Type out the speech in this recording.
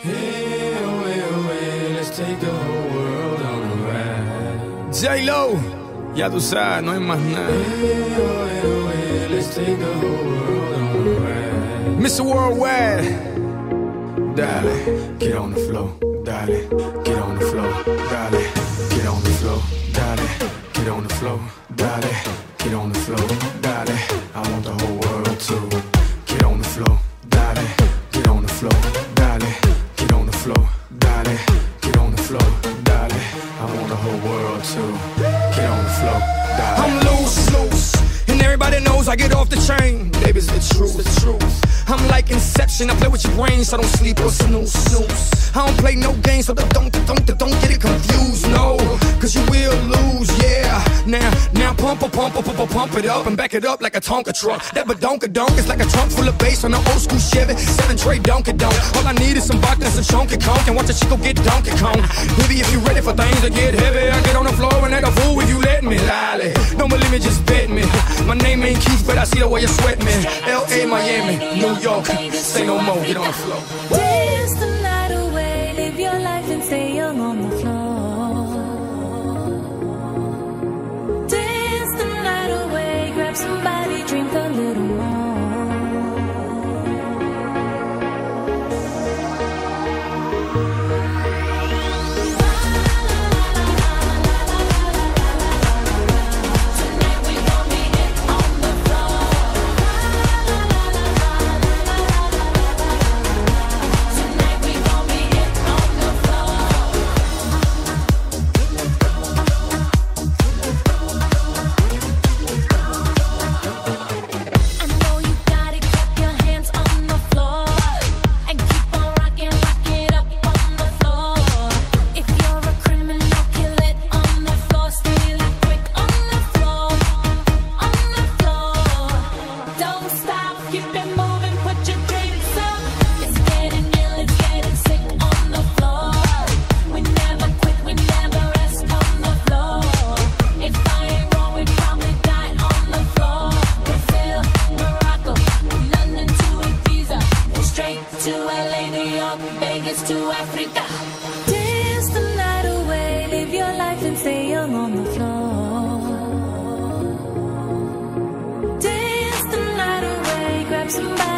Hey, away, away, let's take the whole world on a ride. J-Lo, ya tú sabes, no hay más nada. Hey, away, away, let's take the whole world on a ride. Mr. Worldwide, Dale, get on the floor, dale, get on the floor, dale, get on the floor, dale, get on the floor, dale, get on the floor, dale. I want the whole world to get on the floor, dale, get on the floor, dale, get on the floor, dale, get on the floor, dale. I want the whole world to get on the floor, dale. I'm loose, and everybody knows I get off the chain. Baby's the truth, the truth. I'm like Inception, I play with your brain, so I don't sleep or snooze. I don't play no games, so don't get it confused, no. Cause you will lose, yeah. Now pump it up and back it up like a Tonka truck. That badonka-donk is like a trunk full of bass on an old school Chevy 7 tray Donkey-Donk. All I need is some vodka and some chunky conk, and watch a chico get Donkey Kong. Baby, if you ready for things to get heavy, I get on the floor and act a fool if you let me. Lolly, don't believe me, just bet me. My name ain't Keith, but I see the way you sweat me. L.A., Miami, New York, say no more, get on the floor. Dance the night away, live your life and stay young on the floor. Dance the night away, grab somebody, drink a little more. To LA, New York, Vegas to Africa. Dance the night away, live your life and stay young on the floor. Dance the night away, grab somebody.